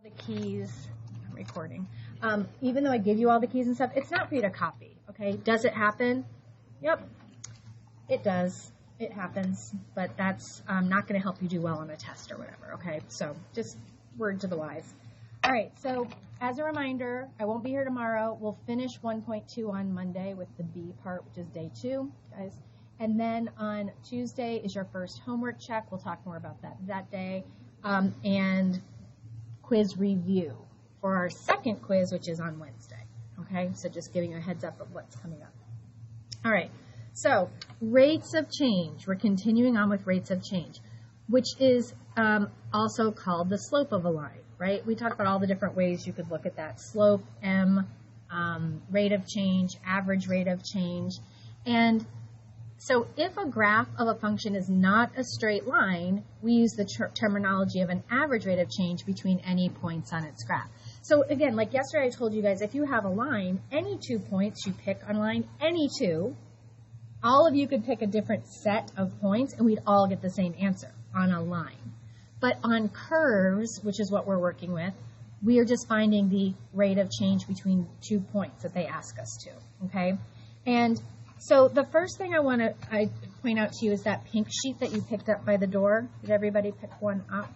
The keys, I'm recording. Even though I give you all the keys and stuff, it's not for you to copy, okay? Does it happen? Yep, it does. It happens, but that's not going to help you do well on a test or whatever, okay? So just word to the wise. All right, so as a reminder, I won't be here tomorrow. We'll finish 1.2 on Monday with the B part, which is day 2, guys. And then on Tuesday is your first homework check. We'll talk more about that day. And quiz review for our second quiz, which is on Wednesday. Okay, so just giving you a heads up of what's coming up. All right, so rates of change. We're continuing on with rates of change, which is also called the slope of a line, right? We talked about all the different ways you could look at that. Slope, M, rate of change, average rate of change. And so if a graph of a function is not a straight line, we use the terminology of an average rate of change between any points on its graph. So again, like yesterday I told you guys, if you have a line, any 2 points you pick on line, any 2, all of you could pick a different set of points and we'd all get the same answer on a line. But on curves, which is what we're working with, we are just finding the rate of change between 2 points that they ask us to, okay? And so the first thing I want to point out to you is that pink sheet that you picked up by the door. Did everybody pick one up?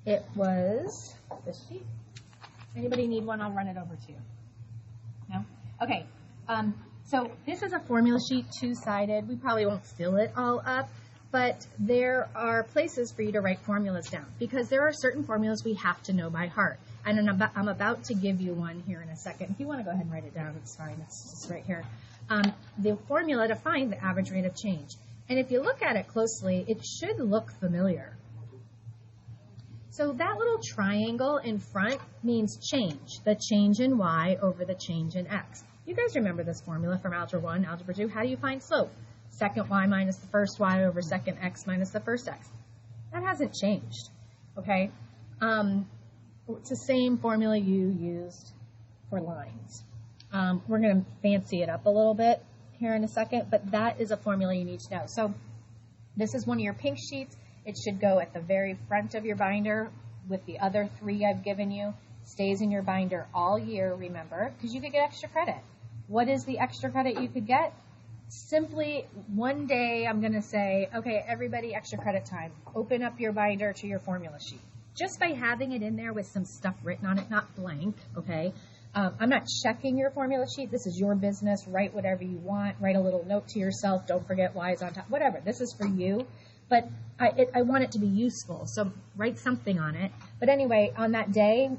It was this sheet. Anybody need one? I'll run it over to you. No? Okay. So this is a formula sheet, 2-sided. We probably won't fill it all up, but there are places for you to write formulas down because there are certain formulas we have to know by heart. And I'm about to give you one here in a second. If you want to go ahead and write it down, it's fine. It's just right here. The formula to find the average rate of change. And if you look at it closely, it should look familiar. So that little triangle in front means change, the change in y over the change in x. You guys remember this formula from Algebra 1, Algebra 2. How do you find slope? Second y minus the first y over second x minus the first x. That hasn't changed, okay? It's the same formula you used for lines. We're going to fancy it up a little bit here in a second, but that is a formula you need to know. So this is one of your pink sheets. It should go at the very front of your binder with the other 3 I've given you. Stays in your binder all year, remember, because you could get extra credit. What is the extra credit you could get? Simply one day I'm going to say, okay, everybody, extra credit time. Open up your binder to your formula sheet. Just by having it in there with some stuff written on it, not blank, okay? I'm not checking your formula sheet. This is your business. Write whatever you want. Write a little note to yourself. Don't forget y is on top. Whatever. This is for you. But I want it to be useful, so write something on it. But anyway, on that day,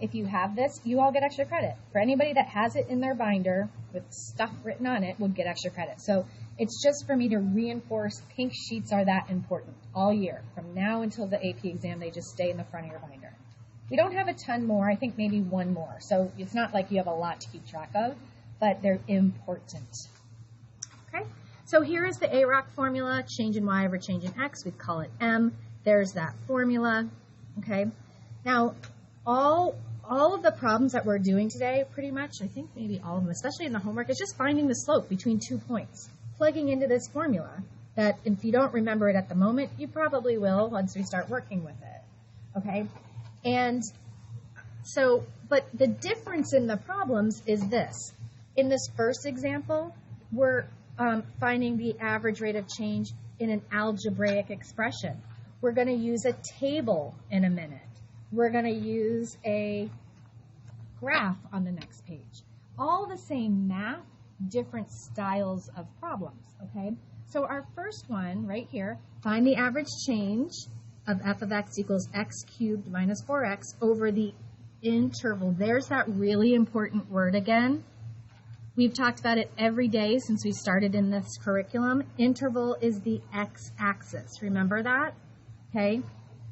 if you have this, you all get extra credit. For anybody that has it in their binder with stuff written on it, would get extra credit. So it's just for me to reinforce pink sheets are that important all year. From now until the AP exam, they just stay in the front of your binder. We don't have a ton more. I think maybe one more. So it's not like you have a lot to keep track of, but they're important. Okay? So here is the AROC formula, change in y over change in x. We call it M. There's that formula. Okay? Now, all of the problems that we're doing today, pretty much, I think maybe all of them, especially in the homework, is just finding the slope between 2 points, plugging into this formula that if you don't remember it at the moment, you probably will once we start working with it. Okay? And so, but the difference in the problems is this. In this first example, we're finding the average rate of change in an algebraic expression. We're going to use a table in a minute. We're going to use a graph on the next page. All the same math, different styles of problems, okay? So our first one right here, find the average change of f of x equals x cubed minus 4x over the interval. There's that really important word again. We've talked about it every day since we started in this curriculum. Interval is the x-axis. Remember that? Okay?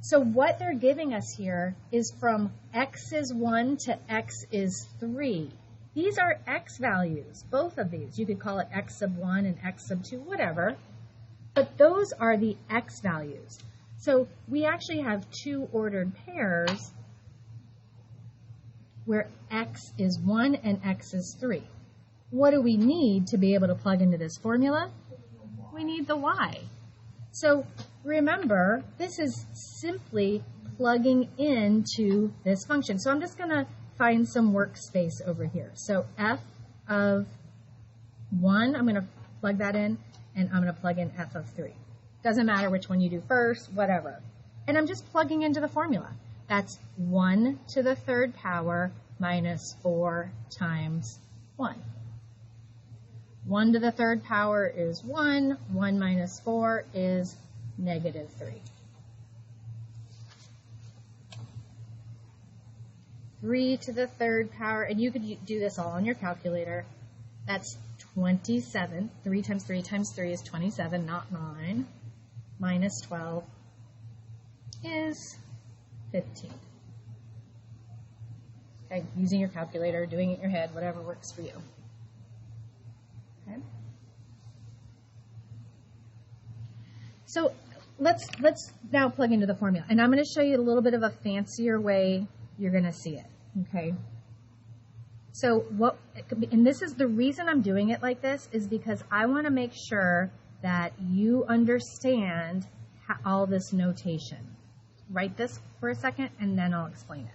So what they're giving us here is from x is 1 to x is 3. These are x values, both of these. You could call it x sub 1 and x sub 2, whatever. But those are the x values. So we actually have 2 ordered pairs where x is 1 and x is 3. What do we need to be able to plug into this formula? We need the y. So remember, this is simply plugging into this function. So I'm just going to find some workspace over here. So f of 1, I'm going to plug that in, and I'm going to plug in f of 3. Doesn't matter which one you do first, whatever. And I'm just plugging into the formula. That's 1 to the third power minus 4 times 1. 1 to the third power is 1. 1 minus 4 is negative 3. 3 to the third power, and you could do this all on your calculator. That's 27. 3 times 3 times 3 is 27, not 9. Minus 12 is 15. Okay, using your calculator, doing it in your head, whatever works for you. Okay. So let's now plug into the formula, and I'm going to show you a little bit of a fancier way you're going to see it. Okay. So what it could be, and this is the reason I'm doing it like this, is because I want to make sure that you understand all this notation. Write this for a second, and then I'll explain it.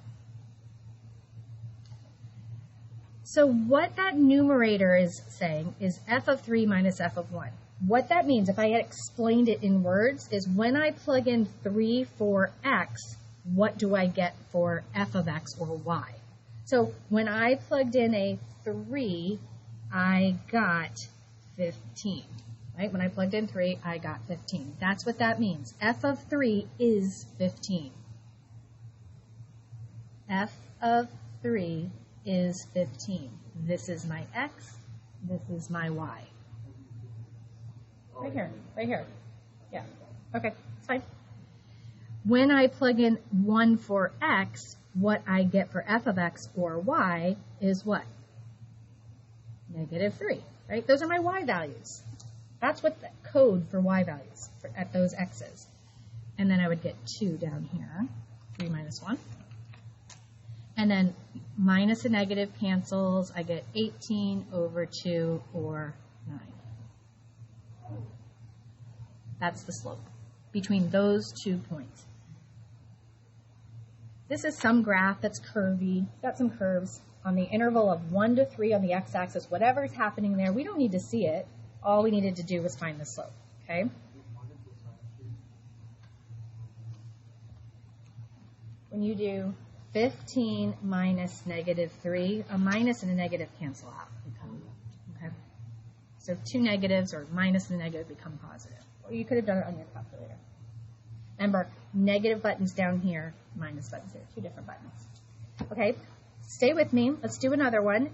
So what that numerator is saying is f of 3 minus f of 1. What that means, if I had explained it in words, is when I plug in 3 for x, what do I get for f of x or y? So when I plugged in a 3, I got 15. Right? When I plugged in 3, I got 15. That's what that means. F of 3 is 15. F of 3 is 15. This is my x. This is my y. Right here. Right here. Yeah. Okay. It's fine. When I plug in 1 for x, what I get for f of x or y is what? Negative 3. Right? Those are my y values. That's what the code for y values at those x's. And then I would get 2 down here, 3 minus 1. And then minus a negative cancels. I get 18 over 2 or 9. That's the slope between those 2 points. This is some graph that's curvy. It's got some curves on the interval of 1 to 3 on the x-axis. Whatever's happening there, we don't need to see it. All we needed to do was find the slope, okay? When you do 15 minus negative 3, a minus and a negative cancel out. Okay? So 2 negatives, or minus and a negative, become positive. Or you could have done it on your calculator. Remember, negative buttons down here, minus buttons here, 2 different buttons. Okay, stay with me. Let's do another one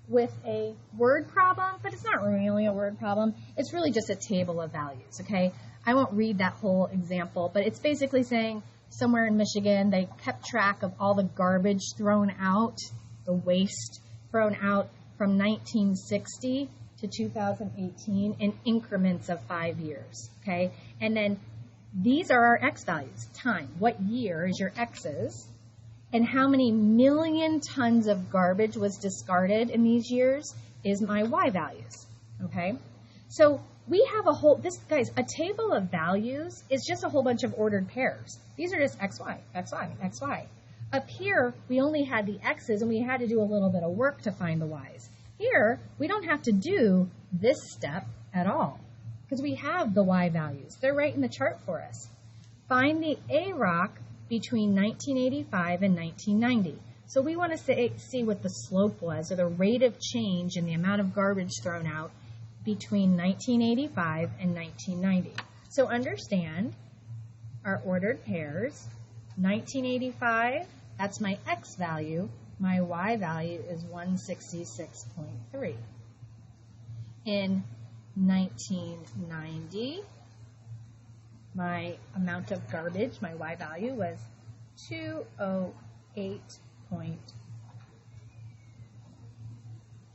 with a word problem, but it's not really a word problem. It's really just a table of values, okay? I won't read that whole example, but it's basically saying somewhere in Michigan, they kept track of all the garbage thrown out, the waste thrown out from 1960 to 2018 in increments of 5 years, okay? And then these are our x values, time. What year is your x's? And how many million tons of garbage was discarded in these years is my y values, okay? So we have a whole, guys, a table of values is just a whole bunch of ordered pairs. These are just xy, xy, xy. Up here, we only had the x's, and we had to do a little bit of work to find the y's. Here, we don't have to do this step at all because we have the y values. They're right in the chart for us. Find the AROC between 1985 and 1990. So we want to see what the slope was, or the rate of change in the amount of garbage thrown out between 1985 and 1990. So understand our ordered pairs. 1985, that's my x value. My y value is 166.3. In 1990, my amount of garbage, my y value, was 208.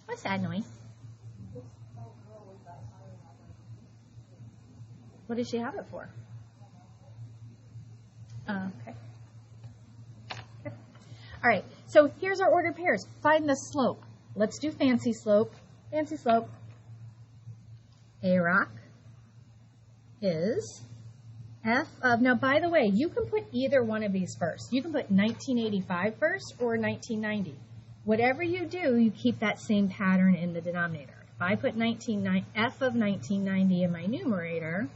What's that noise? What does she have it for? Okay. All right, so here's our ordered pairs. Find the slope. Let's do fancy slope. Fancy slope. AROC is F of, now by the way, you can put either one of these first. You can put 1985 first or 1990. Whatever you do, you keep that same pattern in the denominator. If I put F of 1990 in my numerator,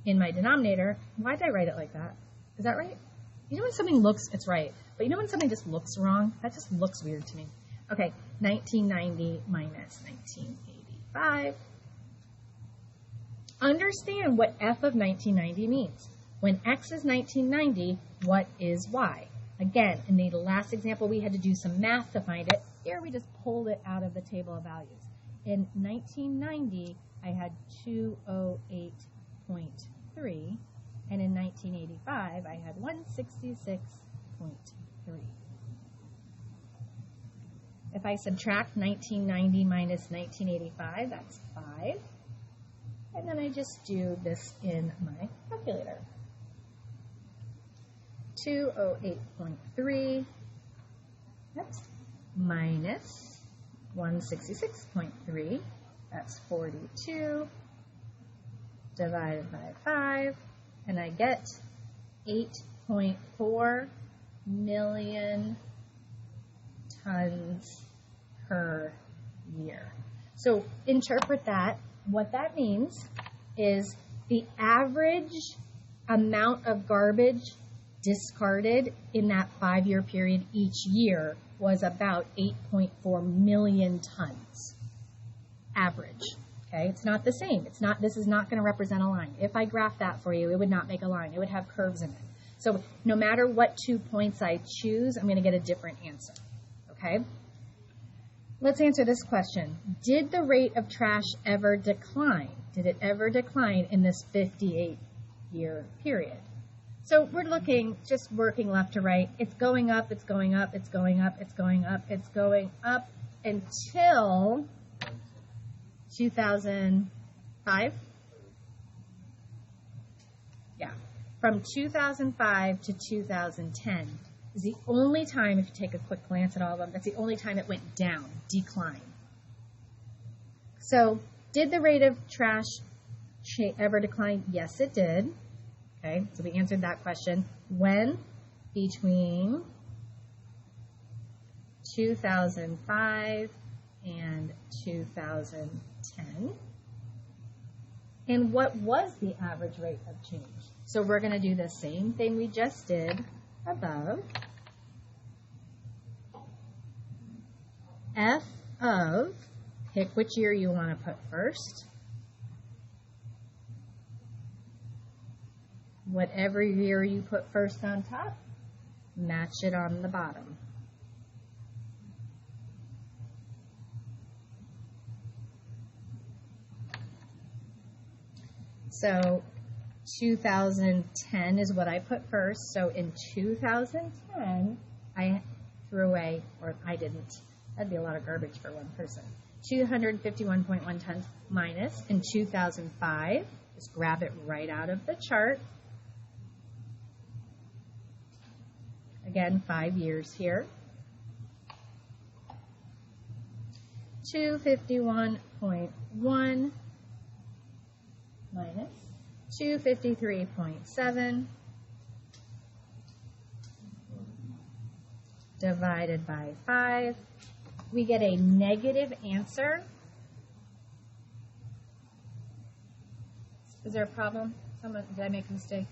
in my denominator, why did I write it like that? Is that right? You know when something looks, it's right, but you know when something just looks wrong? That just looks weird to me. Okay, 1990 minus 1985. Understand what F of 1990 means. When X is 1990, what is Y? Again, in the last example, we had to do some math to find it. Here, we just pulled it out of the table of values. In 1990, I had 208.3, and in 1985, I had 166.3. If I subtract 1990 minus 1985, that's 5. And then I just do this in my calculator. 208.3, that's minus 166.3, that's 42, divided by 5, and I get 8.4 million tons per year. So interpret that. What that means is the average amount of garbage discarded in that 5-year period each year was about 8.4 million tons. Average. Okay, it's not the same. It's not. This is not going to represent a line. If I graph that for you, it would not make a line. It would have curves in it. So no matter what 2 points I choose, I'm going to get a different answer. Okay? Let's answer this question. Did the rate of trash ever decline? Did it ever decline in this 58-year period? So we're looking, just working left to right. It's going up, it's going up, it's going up, it's going up, it's going up until 2005. Yeah. From 2005 to 2010 is the only time, if you take a quick glance at all of them, that's the only time it went down, decline. So did the rate of trash ever decline? Yes, it did. Okay, so we answered that question. When? Between 2005 and 2010. And what was the average rate of change? So we're going to do the same thing we just did above. F of, pick which year you want to put first. Whatever year you put first on top, match it on the bottom. So 2010 is what I put first. So in 2010, I threw away, or I didn't. That'd be a lot of garbage for one person. 251.1 tons minus in 2005. Just grab it right out of the chart. Again, 5 years here. 251.1 minus 253.7 divided by 5. We get a negative answer. Is there a problem? Someone, did I make a mistake?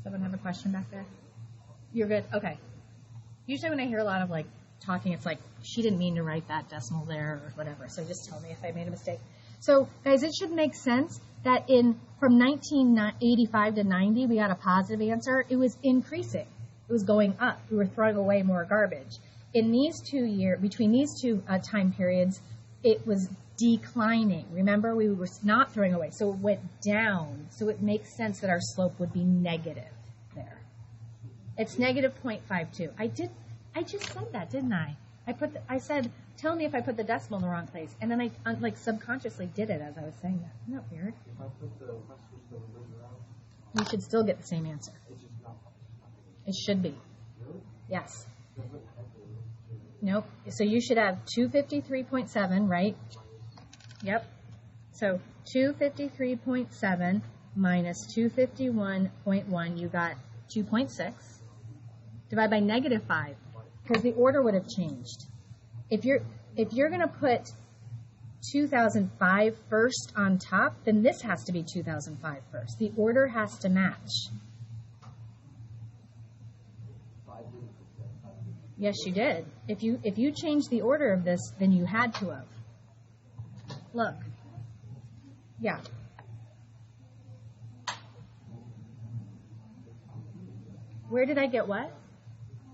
Someone have a question back there? You're good? Okay. Usually when I hear a lot of like talking, it's like, she didn't mean to write that decimal there or whatever. So just tell me if I made a mistake. So guys, it should make sense that from 1985 to 90, we got a positive answer. It was increasing. It was going up. We were throwing away more garbage. In these 2 years, between these two time periods, it was declining. Remember, we were not throwing away. So it went down. So it makes sense that our slope would be negative there. It's negative 0.52. I just said that, didn't I? I said, tell me if I put the decimal in the wrong place. And then I like subconsciously did it as I was saying that. Isn't that weird? If I put the questions that were around, You should still get the same answer. it's just not. It should be. Really? Yes. Okay. Nope. So you should have 253.7, right? Yep. So 253.7 minus 251.1, you got 2.6. Divide by negative 5, because the order would have changed. If you're going to put 2005 first on top, then this has to be 2005 first. The order has to match. Yes, you did. If you changed the order of this, then you had to have. Look. Yeah. Where did I get what?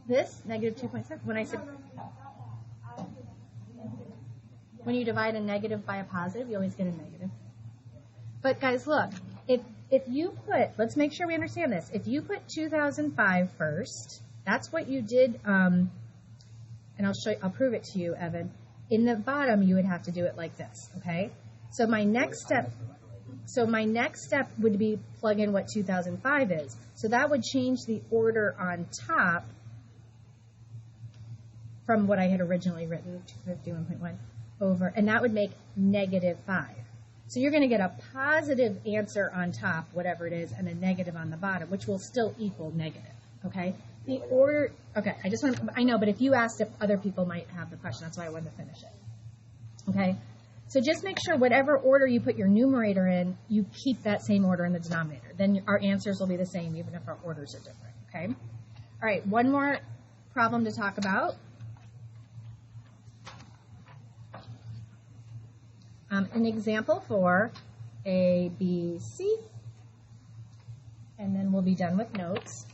This? Negative 2.6? When I said... When you divide a negative by a positive, you always get a negative. But guys, look. If you put... Let's make sure we understand this. If you put 2005 first... That's what you did, and I'll prove it to you, Evan. In the bottom, you would have to do it like this, okay? So my next step would be plug in what 2005 is. So that would change the order on top from what I had originally written, 251.1 over, and that would make negative 5. So you're going to get a positive answer on top, whatever it is, and a negative on the bottom, which will still equal negative, okay? The order, okay, I know, but if you asked if other people might have the question, that's why I wanted to finish it. Okay? So just make sure whatever order you put your numerator in, you keep that same order in the denominator. Then our answers will be the same even if our orders are different, okay? All right, one more problem to talk about. An example for A, B, C, and then we'll be done with notes.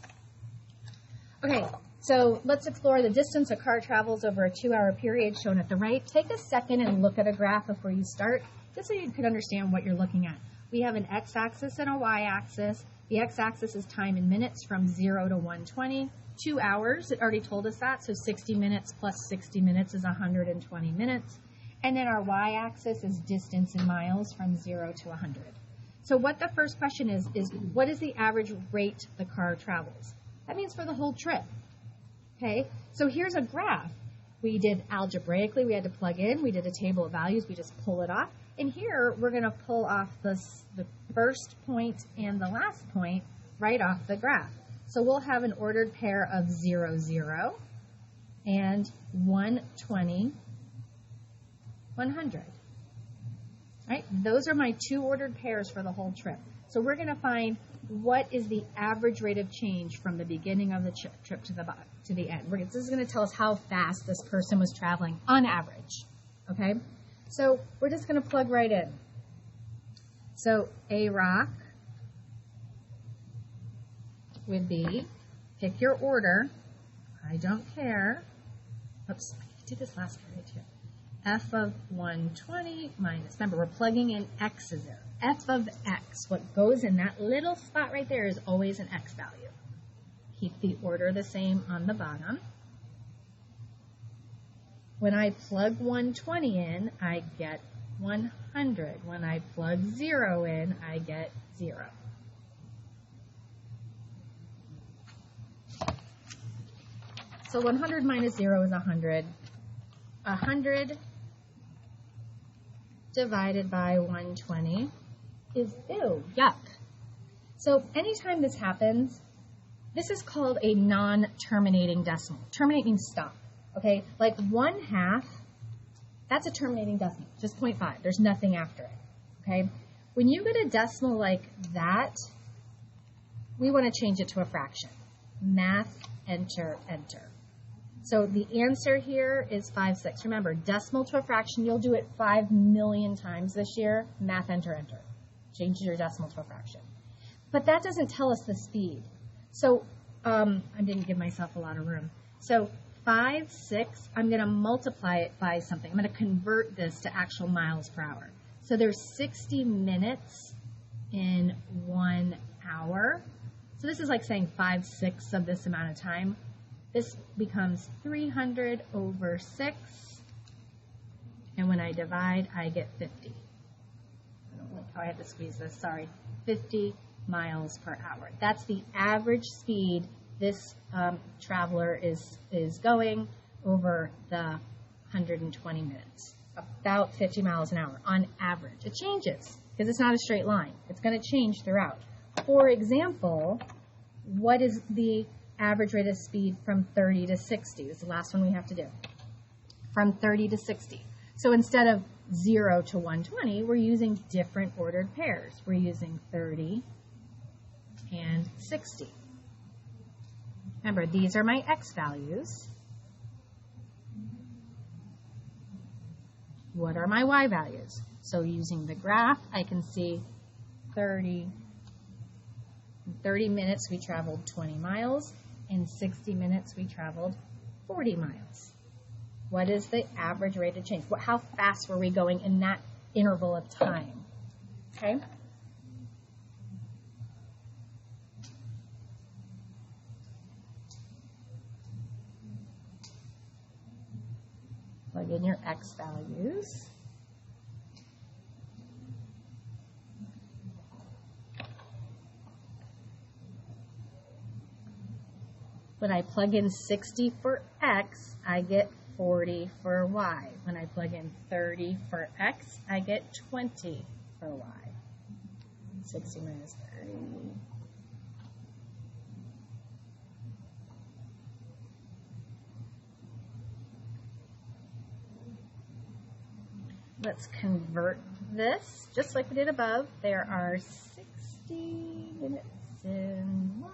Okay, so let's explore the distance a car travels over a 2-hour period shown at the right. Take a second and look at a graph before you start, just so you can understand what you're looking at. We have an x-axis and a y-axis. The x-axis is time in minutes from 0 to 120. 2 hours, it already told us that, so 60 minutes plus 60 minutes is 120 minutes. And then our y-axis is distance in miles from 0 to 100. So what the first question is what is the average rate the car travels? That means for the whole trip, okay? So here's a graph. We did algebraically, we had to plug in, we did a table of values, we just pull it off. And here, we're gonna pull off the first point and the last point right off the graph. So we'll have an ordered pair of 0, 0, and 120, 100. Right? Those are my 2 ordered pairs for the whole trip. So we're gonna find what is the average rate of change from the beginning of the trip to the end. This is going to tell us how fast this person was traveling on average, okay? So we're just going to plug right in. So A rock would be, pick your order, I don't care. Oops, I did this last time too. F of 120 minus, remember we're plugging in X is there. F of X, what goes in that little spot right there is always an X value. Keep the order the same on the bottom. When I plug 120 in, I get 100. When I plug 0 in, I get 0. So 100 minus 0 is 100. 100 divided by 120 is, ew, yuck. So anytime this happens, this is called a non-terminating decimal. Terminate means stop, okay? Like 1/2, that's a terminating decimal, just 0.5. There's nothing after it, okay? When you get a decimal like that, we want to change it to a fraction. Math, enter, enter. So the answer here is 5/6. Remember, decimal to a fraction, you'll do it 5 million times this year. Math, enter, enter. Change your decimal to a fraction. But that doesn't tell us the speed. So I didn't give myself a lot of room. So 5/6, I'm going to multiply it by something. I'm going to convert this to actual miles per hour. So there's 60 minutes in 1 hour. So this is like saying 5/6 of this amount of time. This becomes 300 over 6. And when I divide, I get 50. I don't like how I had to squeeze this, sorry. 50 miles per hour. That's the average speed this traveler is going over the 120 minutes. About 50 miles an hour on average. It changes. because it's not a straight line. It's going to change throughout. For example, what is the average rate of speed from 30 to 60? This is the last one we have to do. From 30 to 60. So instead of 0 to 120, we're using different ordered pairs. We're using 30 and 60. Remember, these are my x values. What are my y values? So using the graph, I can see 30 minutes we traveled 20 miles. In 60 minutes we traveled 40 miles. What is the average rate of change? How fast were we going in that interval of time? Okay? Plug in your x values. When I plug in 60 for x, I get 40 for y. When I plug in 30 for x, I get 20 for y. 60 minus 30. Let's convert this, just like we did above. There are 60 minutes in 1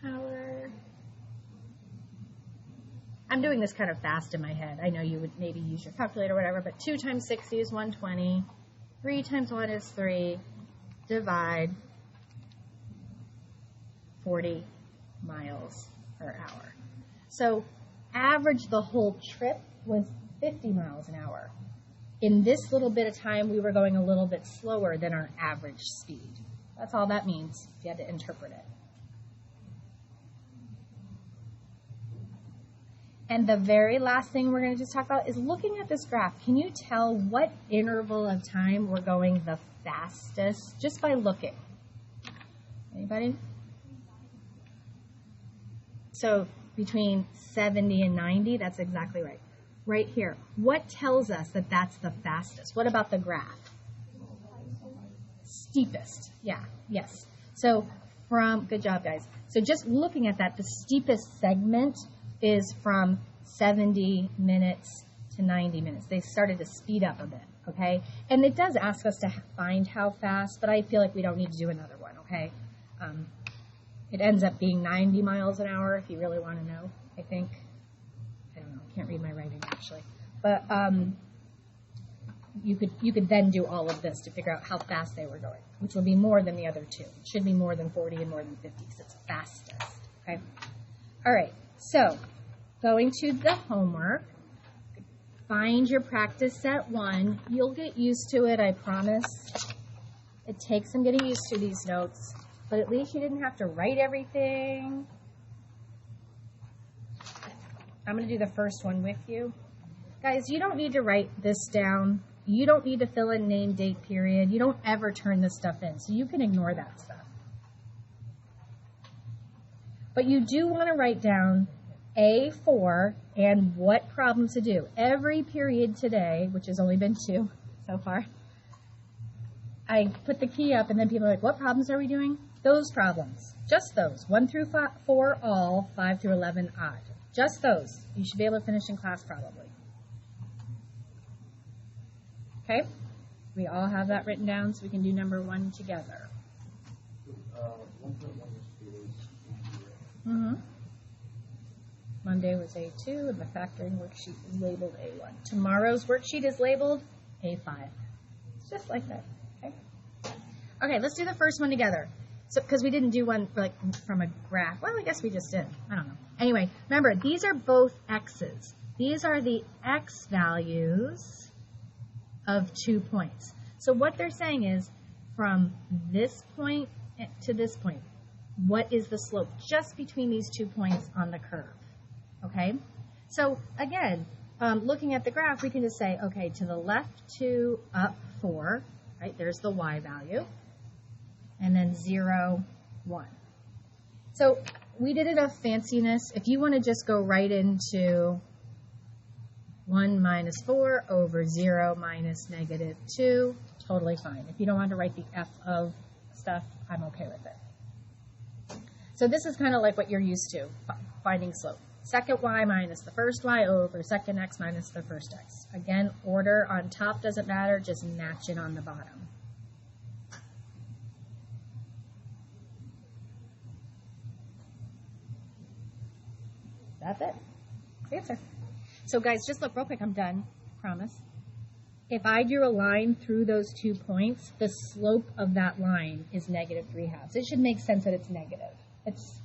hour. I'm doing this kind of fast in my head. I know you would maybe use your calculator or whatever, but 2 times 60 is 120. 3 times 1 is 3. Divide 40 miles per hour. So average the whole trip was 50 miles an hour. In this little bit of time, we were going a little bit slower than our average speed. That's all that means if you had to interpret it. And the very last thing we're going to just talk about is looking at this graph. Can you tell what interval of time we're going the fastest just by looking? Anybody? So between 70 and 90, that's exactly right. Right here. What tells us that that's the fastest? What about the graph? Steepest. Yeah, yes. So good job, guys. So just looking at that, the steepest segment is from 70 minutes to 90 minutes. They started to speed up a bit, okay? And it does ask us to find how fast, but I feel like we don't need to do another one, okay? It ends up being 90 miles an hour if you really want to know, I think. I don't know. I can't read my writing, actually. But you could then do all of this to figure out how fast they were going, which will be more than the other two. It should be more than 40 and more than 50 because it's fastest, okay? All right. So, going to the homework, find your practice set 1. You'll get used to it, I promise. It takes some getting used to these notes, but at least you didn't have to write everything. I'm going to do the first one with you. Guys, you don't need to write this down. You don't need to fill in name, date, period. You don't ever turn this stuff in, so you can ignore that stuff. But you do want to write down A4 and what problems to do. Every period today, which has only been 2 so far, I put the key up and then people are like, what problems are we doing? Those problems. Just those. 1 through 4 all, 5 through 11 odd. Just those. You should be able to finish in class probably. Okay? We all have that written down so we can do number 1 together. 1.1 is Mm-hmm. Monday was A2, and the factoring worksheet is labeled A1. Tomorrow's worksheet is labeled A5. It's just like that, okay? Okay, let's do the first one together. So, because we didn't do one from a graph. Well, I guess we just did. I don't know. Anyway, remember, these are both x's. These are the x values of 2 points. So what they're saying is, from this point to this point, what is the slope just between these 2 points on the curve, okay? So again, looking at the graph, we can just say, okay, to the left 2, up 4, right? There's the y value, and then 0, 1. So we did enough fanciness. If you want to just go right into 1 minus 4 over 0 minus negative 2. Totally fine. If you don't want to write the f of stuff, I'm okay with it. So this is kind of like what you're used to, finding slope. Second y minus the first y over second x minus the first x. Again, order on top doesn't matter, just match it on the bottom. That's it. Answer. So guys, just look real quick. I'm done. Promise. If I drew a line through those 2 points, the slope of that line is negative 3/2. It should make sense that it's negative. It's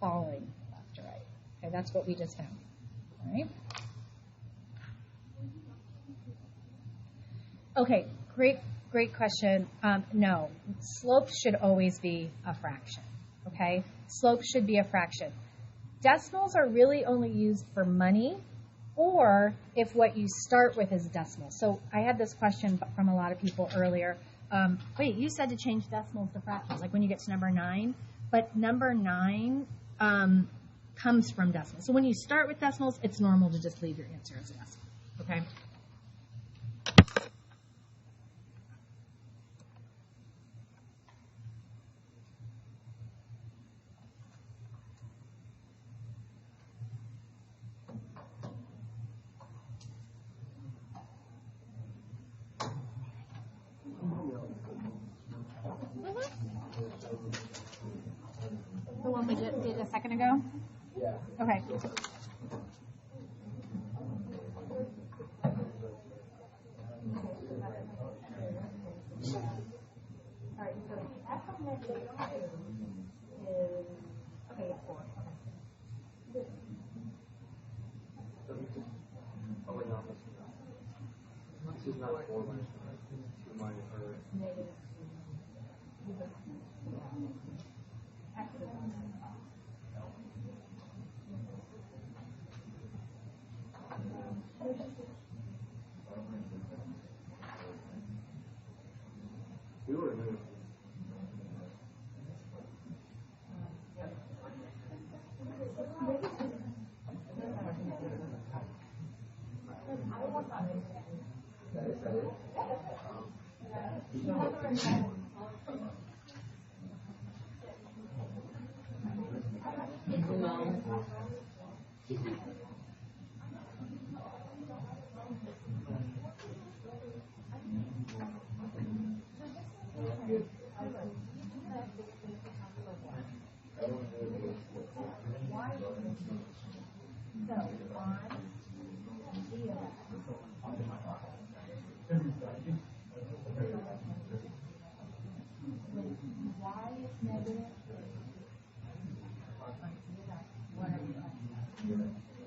falling left to right. Okay, that's what we just found. All right. Okay, great question. No, slope should always be a fraction. Okay, slope should be a fraction. Decimals are really only used for money, or if what you start with is decimals. So I had this question from a lot of people earlier. Wait, you said to change decimals to fractions, like when you get to number 9, but number 9 comes from decimals. So when you start with decimals, it's normal to just leave your answer as a decimal, okay? The one we did a second ago? Yeah. Okay. Alright, so f of negative 2 is, okay, yeah, 4. Okay. Oh, wait, no, this is not 4 minus 2 minus, or Negative 2. we were new.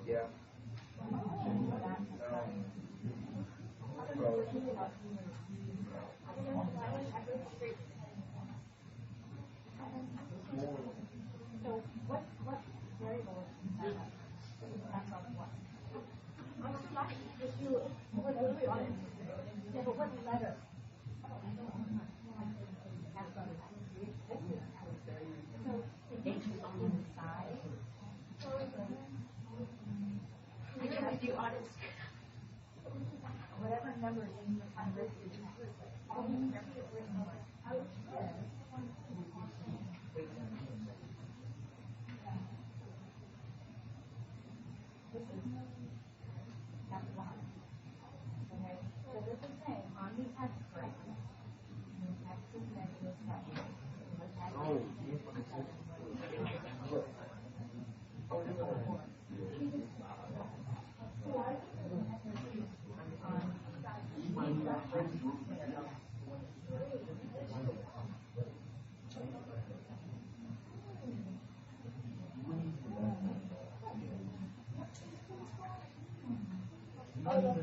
Yeah. So what variable is that? Yeah, but what letter? So it is on the side. Whatever number is in your hundred is that's why. Okay, so this is saying on the x-ray, when x is negative 7, Oh.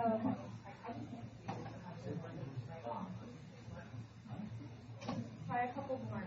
Try a couple more.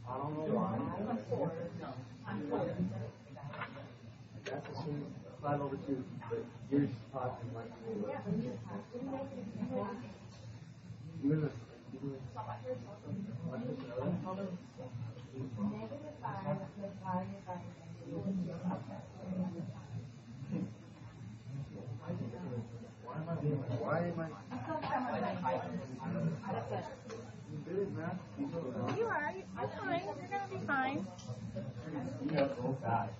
I don't know why. That's a 5/2, but yours is positive like even the why am I? You are. You're fine. You're gonna be fine. You got so fast.